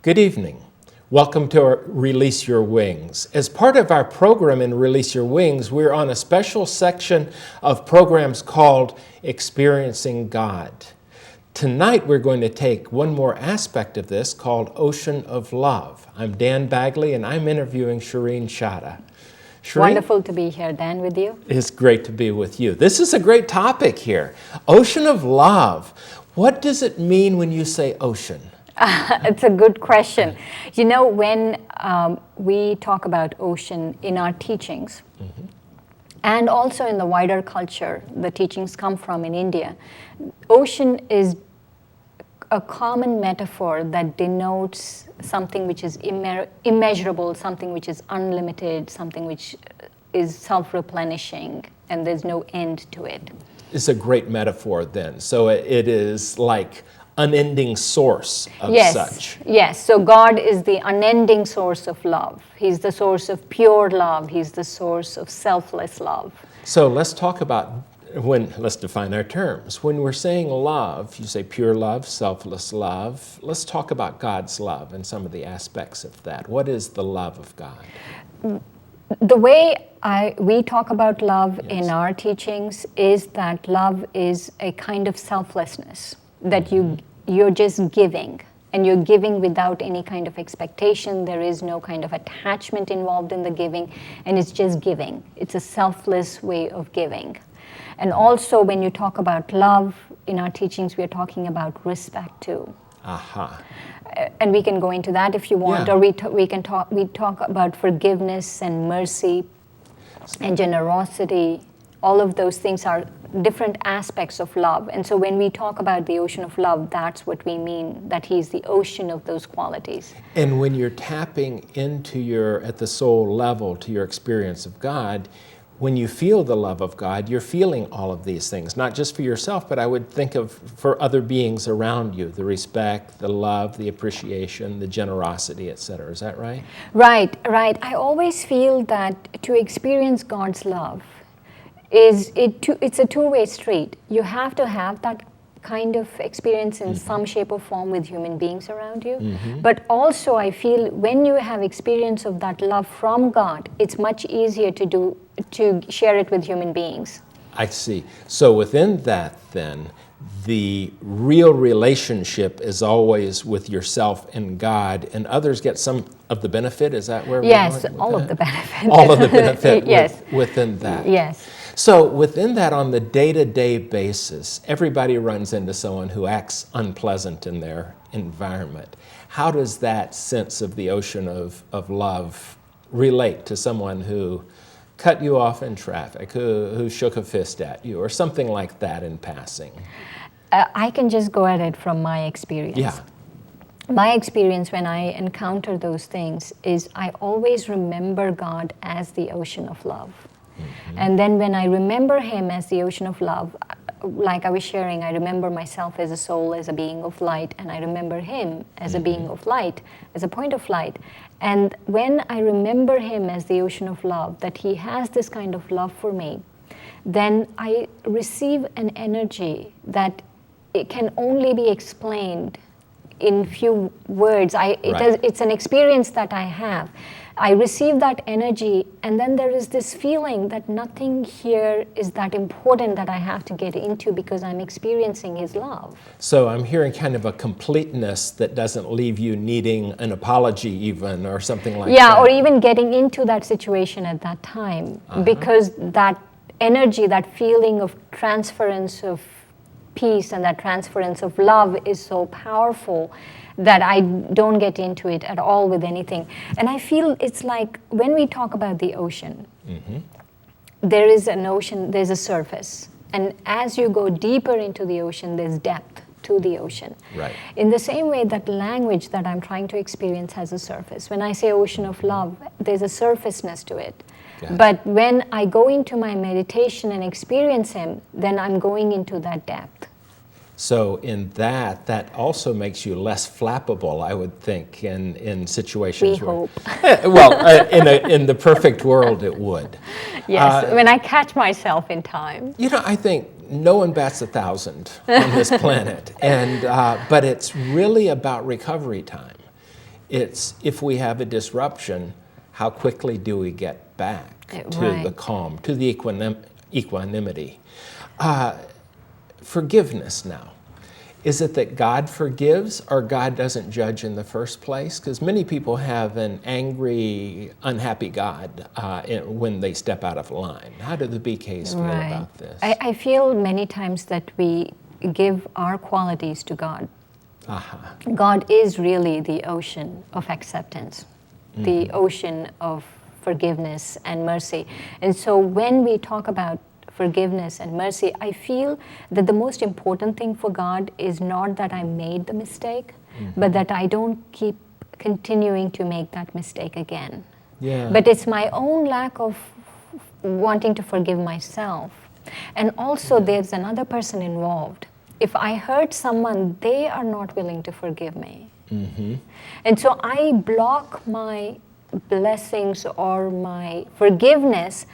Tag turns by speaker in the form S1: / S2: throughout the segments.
S1: Good evening. Welcome to our Release Your Wings. As part of our program in Release Your Wings, we're on a special section of programs called Experiencing God. Tonight we're going to take one more aspect of this called Ocean of Love. I'm Dan Bagley and I'm interviewing Shireen Chadha. Shireen,
S2: wonderful to be here, Dan, with you.
S1: It's great to be with you. This is a great topic here. Ocean of Love. What does it mean when you say ocean?
S2: It's a good question. You know, when we talk about ocean in our teachings, and also in the wider culture the teachings come from in India, ocean is a common metaphor that denotes something which is immeasurable, something which is unlimited, something which is self-replenishing, and there's no end to it.
S1: It's a great metaphor then. So it is like unending source of such.
S2: Yes, so God is the unending source of love. He's the source of pure love. He's the source of selfless love.
S1: So let's talk about, let's define our terms. When we're saying love, you say pure love, selfless love. Let's talk about God's love and some of the aspects of that. What is the love of God?
S2: The way we talk about love in our teachings is that love is a kind of selflessness, that you're just giving, and you're giving without any kind of expectation. There is no kind of attachment involved in the giving, and it's just giving. It's a selfless way of giving. And also when you talk about love in our teachings, we're talking about respect too. And we can go into that if you want, or we talk about forgiveness and mercy and generosity. All of those things are different aspects of love. And so when we talk about the ocean of love, that's what we mean, that he's the ocean of those qualities.
S1: And when you're tapping into at the soul level, to your experience of God, when you feel the love of God, you're feeling all of these things, not just for yourself, but I would think of for other beings around you, the respect, the love, the appreciation, the generosity, etc. Is that right?
S2: Right. I always feel that to experience God's love, it's a two-way street. You have to have that kind of experience in some shape or form with human beings around you. But also I feel when you have experience of that love from God, it's much easier to share it with human beings.
S1: I see. So within that then, the real relationship is always with yourself and God, and others get some of the benefit. Is that where we're going with that?
S2: All of the benefit.
S1: All of the benefit
S2: Yes.
S1: within that.
S2: Yes.
S1: So within that, on the day-to-day basis, everybody runs into someone who acts unpleasant in their environment. How does that sense of the ocean of love relate to someone who cut you off in traffic, who shook a fist at you, or something like that in passing?
S2: I can just go at it from my experience.
S1: Yeah.
S2: My experience when I encounter those things is I always remember God as the ocean of love. And then when I remember him as the ocean of love, like I was sharing, I remember myself as a soul, as a being of light, and I remember him as a being of light, as a point of light. And when I remember him as the ocean of love, that he has this kind of love for me, then I receive an energy that it can only be explained in few words. It's an experience that I have. I receive that energy, and then there is this feeling that nothing here is that important that I have to get into because I'm experiencing his love.
S1: So I'm hearing kind of a completeness that doesn't leave you needing an apology even, or something like that.
S2: Yeah, or even getting into that situation at that time, because that energy, that feeling of transference of peace and that transference of love is so powerful that I don't get into it at all with anything. And I feel it's like when we talk about the ocean, there is an ocean, there's a surface. And as you go deeper into the ocean, there's depth to the ocean.
S1: Right.
S2: In the same way that language that I'm trying to experience has a surface. When I say ocean of love, there's a surfaceness to it.
S1: Gotcha.
S2: But when I go into my meditation and experience him, then I'm going into that depth.
S1: So in that also makes you less flappable, I would think, in situations
S2: We
S1: where...
S2: hope.
S1: Well, in the perfect world, it would.
S2: Yes, when I catch myself in time.
S1: You know, I think no one bats 1,000 on this planet, but it's really about recovery time. It's if we have a disruption, how quickly do we get back to the calm, to the equanimity? Forgiveness now. Is it that God forgives or God doesn't judge in the first place? Because many people have an angry, unhappy God when they step out of line. How do the BKs feel about this?
S2: I feel many times that we give our qualities to God. God is really the ocean of acceptance, the ocean of forgiveness and mercy. And so when we talk about forgiveness and mercy, I feel that the most important thing for God is not that I made the mistake, but that I don't keep continuing to make that mistake again.
S1: Yeah.
S2: But it's my own lack of wanting to forgive myself. And also there's another person involved. If I hurt someone, they are not willing to forgive me. And so I block my blessings or my forgiveness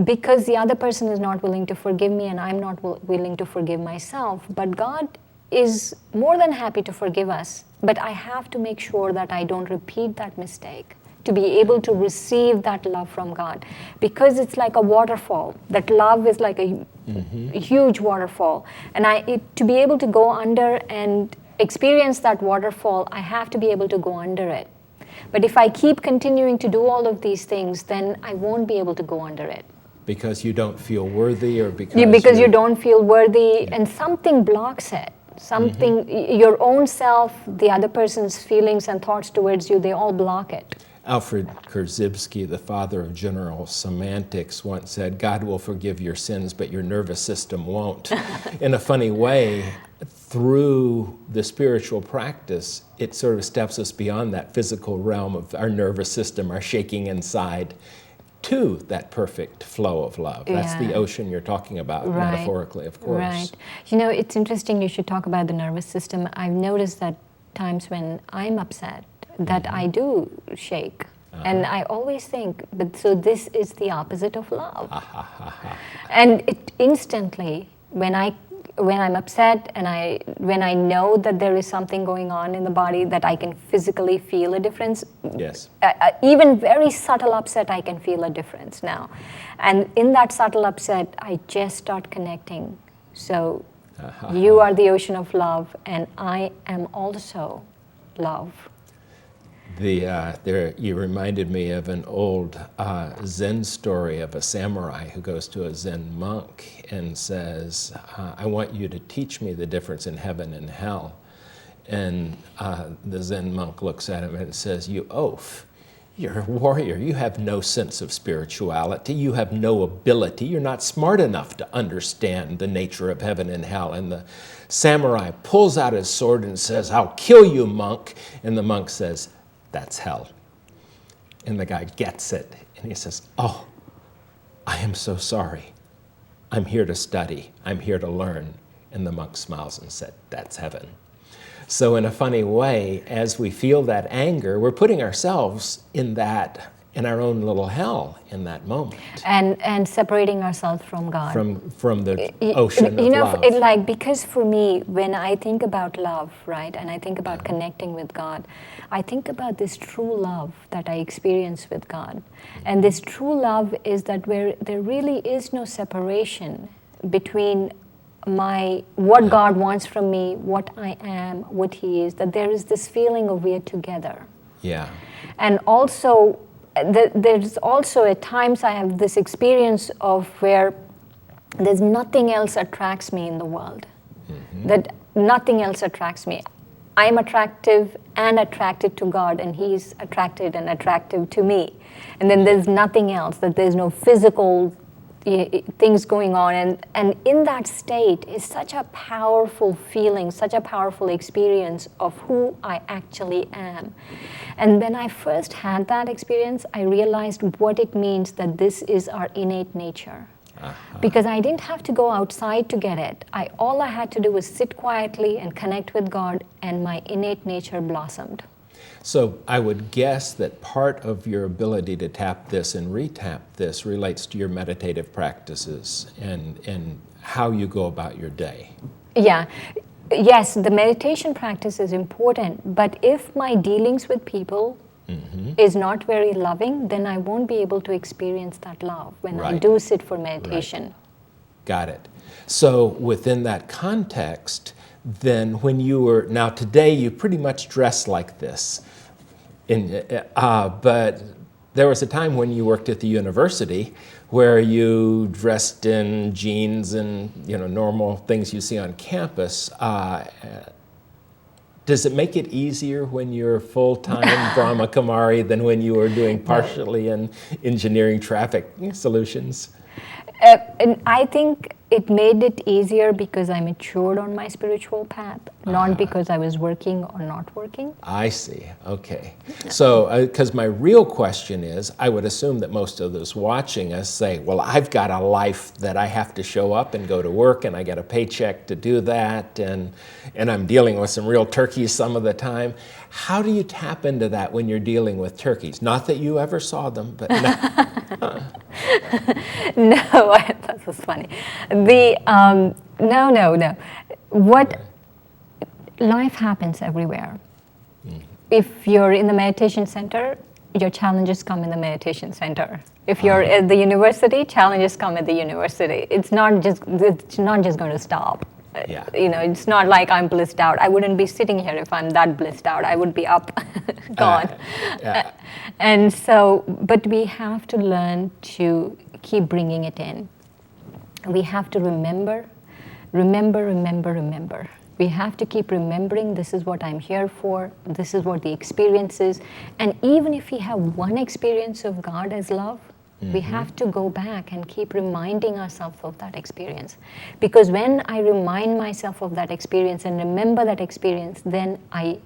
S2: because the other person is not willing to forgive me and I'm not willing to forgive myself. But God is more than happy to forgive us, but I have to make sure that I don't repeat that mistake to be able to receive that love from God. Because it's like a waterfall. That love is like a huge waterfall. And to be able to go under and experience that waterfall, I have to be able to go under it. But if I keep continuing to do all of these things, then I won't be able to go under it.
S1: Because you don't feel worthy or because
S2: you don't feel worthy and something blocks it. Something, your own self, the other person's feelings and thoughts towards you, they all block it.
S1: Alfred Korzybski, the father of general semantics, once said, God will forgive your sins, but your nervous system won't. In a funny way, through the spiritual practice, it sort of steps us beyond that physical realm of our nervous system, our shaking inside, to that perfect flow of love. That's the ocean you're talking about, metaphorically, of course.
S2: Right. You know, it's interesting you should talk about the nervous system. I've noticed that times when I'm upset, that I do shake. And I always think, but so this is the opposite of love. And it instantly, when I'm upset and when I know that there is something going on in the body, that I can physically feel a difference.
S1: Yes.
S2: Even very subtle upset, I can feel a difference now. And in that subtle upset, I just start connecting. So you are the ocean of love, and I am also love.
S1: You reminded me of an old Zen story of a samurai who goes to a Zen monk and says, I want you to teach me the difference in heaven and hell. And the Zen monk looks at him and says, you oaf, you're a warrior. You have no sense of spirituality. You have no ability. You're not smart enough to understand the nature of heaven and hell. And the samurai pulls out his sword and says, I'll kill you, monk. And the monk says, that's hell. And the guy gets it. And he says, oh, I am so sorry. I'm here to study. I'm here to learn. And the monk smiles and said, that's heaven. So in a funny way, as we feel that anger, we're putting ourselves in our own little hell in that moment.
S2: And separating ourselves from God.
S1: From the ocean of love.
S2: Because for me, when I think about love, right, and I think about connecting with God, I think about this true love that I experience with God. And this true love is that where there really is no separation between what God wants from me, what I am, what He is, that there is this feeling of we're together.
S1: Yeah.
S2: And also, there's also at times I have this experience of where there's nothing else attracts me in the world. That nothing else attracts me. I'm attractive and attracted to God, and He's attracted and attractive to me. And then there's nothing else, that there's no physical things going on, and in that state is such a powerful feeling, such a powerful experience of who I actually am. And when I first had that experience, I realized what it means that this is our innate nature. Because I didn't have to go outside to get it. All I had to do was sit quietly and connect with God, and my innate nature blossomed.
S1: So I would guess that part of your ability to tap this and retap this relates to your meditative practices and how you go about your day.
S2: Yeah. Yes, the meditation practice is important, but if my dealings with people is not very loving, then I won't be able to experience that love when I
S1: Right.
S2: do sit for meditation.
S1: Got it. So within that context, then when you were, now today you pretty much dress like this, but there was a time when you worked at the university where you dressed in jeans and normal things you see on campus. Does it make it easier when you're full-time Brahma Kumari than when you were doing partially in engineering traffic solutions?
S2: And I think it made it easier because I matured on my spiritual path, not because I was working or not working.
S1: I see. Okay. So, because my real question is, I would assume that most of those watching us say, well, I've got a life that I have to show up and go to work, and I get a paycheck to do that, and I'm dealing with some real turkeys some of the time. How do you tap into that when you're dealing with turkeys? Not that you ever saw them, but no.
S2: No, that was funny. No. What life happens everywhere. If you're in the meditation center, your challenges come in the meditation center. If you're at the university, challenges come at the university. It's not just going to stop.
S1: Yeah.
S2: It's not like I'm blissed out. I wouldn't be sitting here if I'm that blissed out. I would be up, gone. And so, but we have to learn to keep bringing it in. We have to remember. We have to keep remembering, this is what I'm here for, this is what the experience is. And even if we have one experience of God as love, we have to go back and keep reminding ourselves of that experience. Because when I remind myself of that experience and remember that experience, then I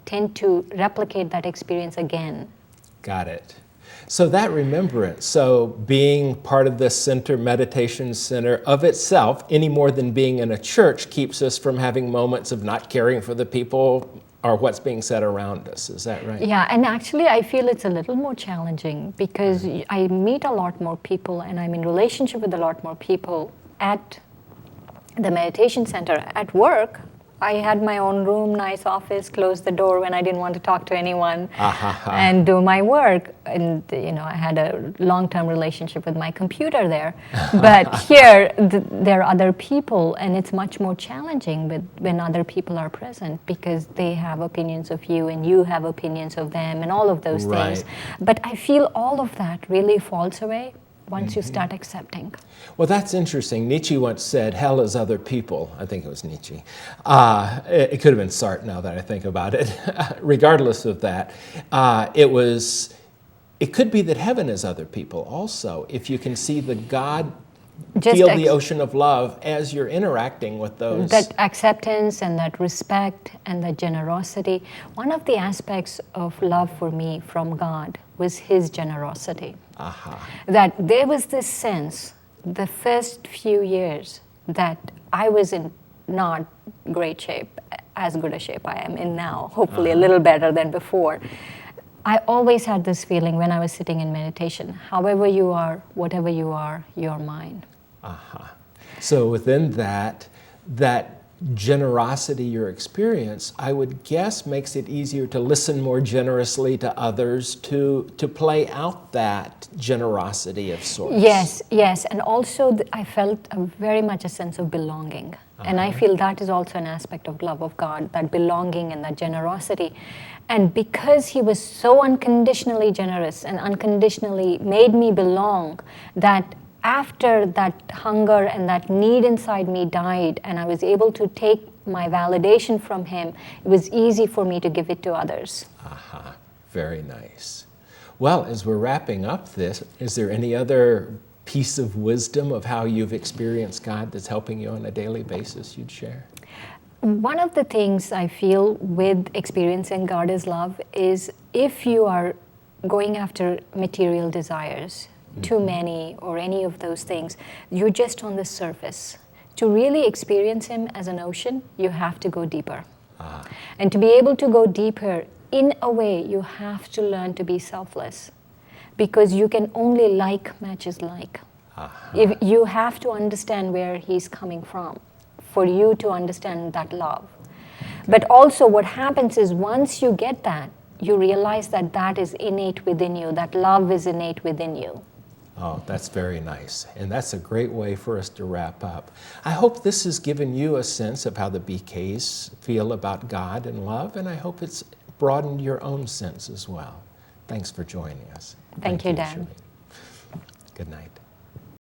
S2: tend to replicate that experience again.
S1: Got it. So that remembrance, so being part of this center, meditation center of itself, any more than being in a church, keeps us from having moments of not caring for the people or what's being said around us. Is that right?
S2: Yeah, and actually I feel it's a little more challenging because I meet a lot more people and I'm in relationship with a lot more people at the meditation center. At work, I had my own room, nice office, closed the door when I didn't want to talk to anyone and do my work. And I had a long-term relationship with my computer there. But here, there are other people, and it's much more challenging when other people are present because they have opinions of you and you have opinions of them and all of those things. But I feel all of that really falls away once you start accepting.
S1: Well, that's interesting. Nietzsche once said, hell is other people. I think it was Nietzsche. It could have been Sartre now that I think about it. Regardless of that, it could be that heaven is other people also. If you can see the God, feel the ocean of love as you're interacting with those.
S2: That acceptance and that respect and that generosity. One of the aspects of love for me from God was His generosity. That there was this sense, the first few years, that I was in not great shape, as good a shape I am in now, hopefully a little better than before. I always had this feeling when I was sitting in meditation, however you are, whatever you are, you're mine.
S1: So within that generosity your experience, I would guess, makes it easier to listen more generously to others, to play out that generosity of sorts.
S2: Yes, and also I felt very much a sense of belonging. And I feel that is also an aspect of love of God, that belonging and that generosity. And because He was so unconditionally generous and unconditionally made me belong, that after that hunger and that need inside me died and I was able to take my validation from Him, it was easy for me to give it to others.
S1: Very nice. Well, as we're wrapping up this, is there any other piece of wisdom of how you've experienced God that's helping you on a daily basis you'd share?
S2: One of the things I feel with experiencing God as love is if you are going after material desires, too many or any of those things, you're just on the surface. To really experience Him as an ocean, you have to go deeper. And to be able to go deeper, in a way, you have to learn to be selfless, because you can only like matches like. If you have to understand where He's coming from for you to understand that love. But also what happens is once you get that, you realize that that is innate within you, that love is innate within you.
S1: Oh, that's very nice. And that's a great way for us to wrap up. I hope this has given you a sense of how the BKs feel about God and love, and I hope it's broadened your own sense as well. Thanks for joining us.
S2: Thank you, Dan.
S1: Shirley. Good night.